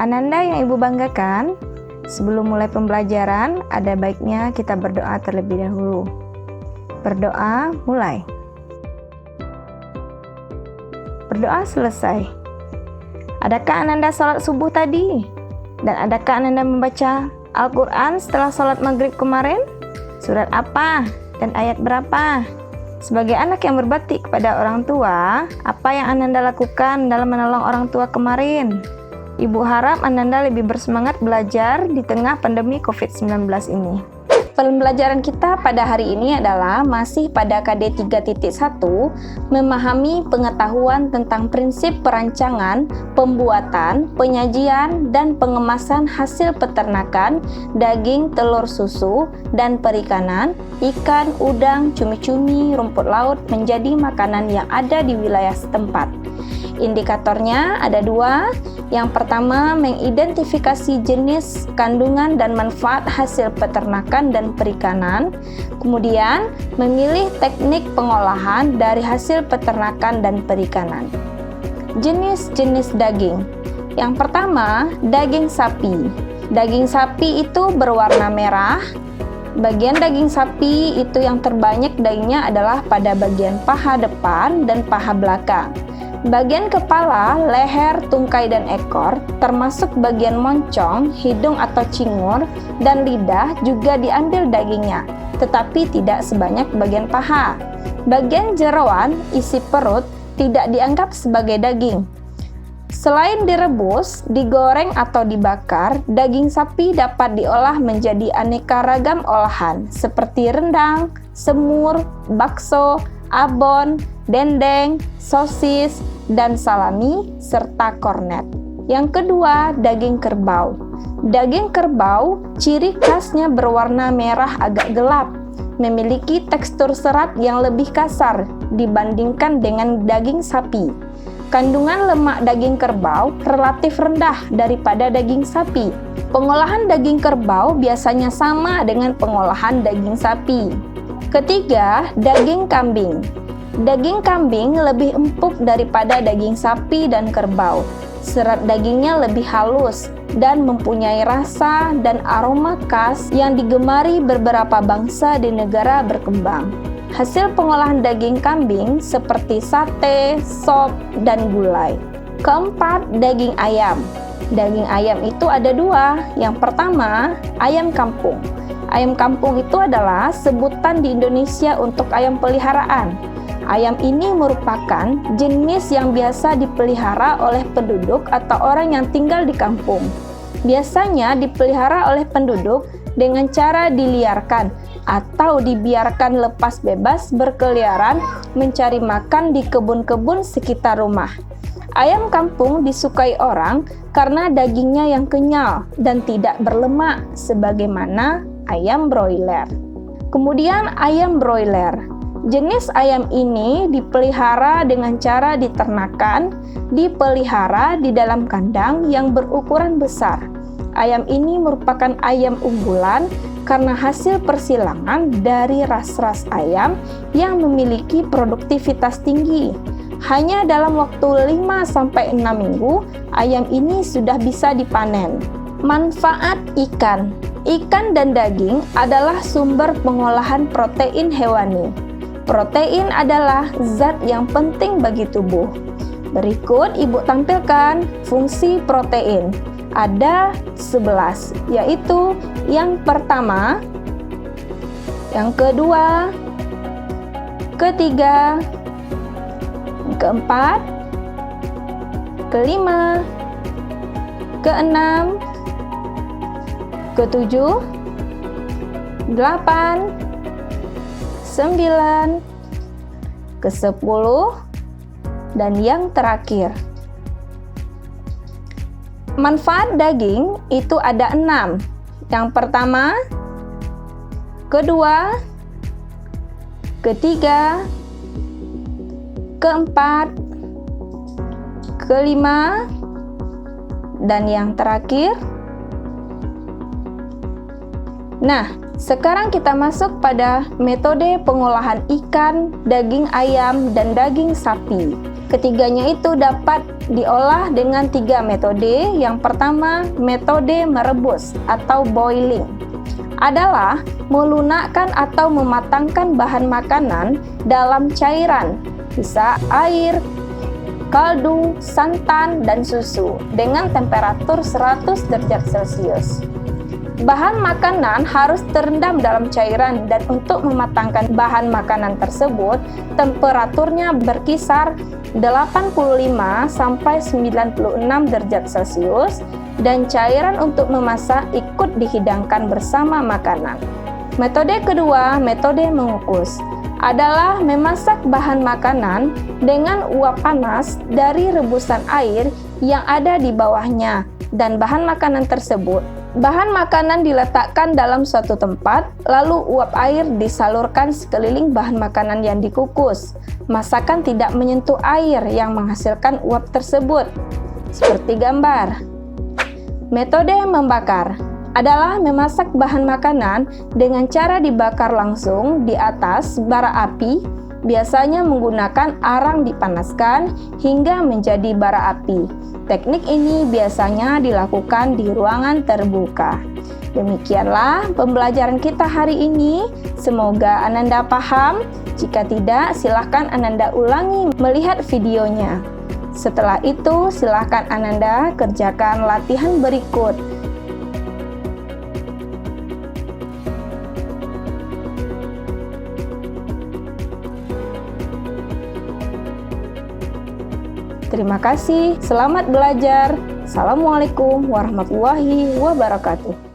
Ananda yang Ibu banggakan, sebelum mulai pembelajaran, ada baiknya kita berdoa terlebih dahulu. Berdoa, mulai. Berdoa selesai. Adakah Ananda sholat subuh tadi? Dan adakah Ananda membaca Al-Quran setelah sholat maghrib kemarin? Surat apa? Dan ayat berapa? Sebagai anak yang berbakti kepada orang tua, apa yang Ananda lakukan dalam menolong orang tua kemarin? Ibu harap Ananda lebih bersemangat belajar di tengah pandemi COVID-19 ini. Pembelajaran kita pada hari ini adalah masih pada KD 3.1, memahami pengetahuan tentang prinsip perancangan, pembuatan, penyajian, dan pengemasan hasil peternakan, daging, telur, susu, dan perikanan, ikan, udang, cumi-cumi, rumput laut menjadi makanan yang ada di wilayah setempat. Indikatornya ada dua. Yang pertama, mengidentifikasi jenis, kandungan, dan manfaat hasil peternakan dan perikanan. Kemudian, memilih teknik pengolahan dari hasil peternakan dan perikanan. Jenis-jenis daging. Yang pertama, daging sapi. Daging sapi itu berwarna merah. Bagian daging sapi itu yang terbanyak dagingnya adalah pada bagian paha depan dan paha belakang. Bagian kepala, leher, tungkai, dan ekor, termasuk bagian moncong, hidung atau cingur, dan lidah juga diambil dagingnya, tetapi tidak sebanyak bagian paha. Bagian jeroan, isi perut, tidak dianggap sebagai daging. Selain direbus, digoreng atau dibakar, daging sapi dapat diolah menjadi aneka ragam olahan seperti rendang, semur, bakso, abon, dendeng, sosis, dan salami, serta kornet. Yang kedua, daging kerbau. Daging kerbau, ciri khasnya berwarna merah agak gelap, memiliki tekstur serat yang lebih kasar dibandingkan dengan daging sapi. Kandungan lemak daging kerbau relatif rendah daripada daging sapi. Pengolahan daging kerbau biasanya sama dengan pengolahan daging sapi. Ketiga, daging kambing. Daging kambing lebih empuk daripada daging sapi dan kerbau. Serat dagingnya lebih halus dan mempunyai rasa dan aroma khas yang digemari beberapa bangsa di negara berkembang. Hasil pengolahan daging kambing seperti sate, sop, dan gulai. Keempat, daging ayam. Daging ayam itu ada dua. Yang pertama, ayam kampung. Ayam kampung itu adalah sebutan di Indonesia untuk ayam peliharaan. Ayam ini merupakan jenis yang biasa dipelihara oleh penduduk atau orang yang tinggal di kampung. Biasanya dipelihara oleh penduduk dengan cara diliarkan atau dibiarkan lepas bebas berkeliaran mencari makan di kebun-kebun sekitar rumah. Ayam kampung disukai orang karena dagingnya yang kenyal dan tidak berlemak sebagaimana ayam broiler. Kemudian ayam broiler. Jenis ayam ini dipelihara dengan cara diternakan, dipelihara di dalam kandang yang berukuran besar. Ayam ini merupakan ayam unggulan karena hasil persilangan dari ras-ras ayam yang memiliki produktivitas tinggi. Hanya dalam waktu 5-6 minggu, ayam ini sudah bisa dipanen. Manfaat ikan. Ikan dan daging adalah sumber pengolahan protein hewani. Protein adalah zat yang penting bagi tubuh. Berikut Ibu tampilkan fungsi protein. Ada 11, yaitu yang pertama, yang kedua, ketiga, keempat, kelima, keenam, ketujuh, 8, 9, ke-10, dan yang terakhir. Manfaat daging itu ada 6. Yang pertama, kedua, ketiga, keempat, kelima, dan yang terakhir. Nah, sekarang kita masuk pada metode pengolahan ikan, daging ayam, dan daging sapi. Ketiganya itu dapat diolah dengan 3 metode. Yang pertama, metode merebus atau boiling. Adalah melunakkan atau mematangkan bahan makanan dalam cairan, bisa air, kaldu, santan, dan susu dengan temperatur 100 derajat Celcius. Bahan makanan harus terendam dalam cairan dan untuk mematangkan bahan makanan tersebut, temperaturnya berkisar 85 sampai 96 derajat Celcius dan cairan untuk memasak ikut dihidangkan bersama makanan. Metode kedua, metode mengukus, adalah memasak bahan makanan dengan uap panas dari rebusan air yang ada di bawahnya dan bahan makanan tersebut. Bahan makanan diletakkan dalam suatu tempat, lalu uap air disalurkan sekeliling bahan makanan yang dikukus. Masakan tidak menyentuh air yang menghasilkan uap tersebut. Seperti gambar. Metode membakar adalah memasak bahan makanan dengan cara dibakar langsung di atas bara api, biasanya menggunakan arang dipanaskan hingga menjadi bara api. Teknik ini biasanya dilakukan di ruangan terbuka. Demikianlah pembelajaran kita hari ini. Semoga Ananda paham. Jika tidak, silahkan Ananda ulangi melihat videonya. Setelah itu, silahkan Ananda kerjakan latihan berikut. Terima kasih, selamat belajar. Assalamualaikum warahmatullahi wabarakatuh.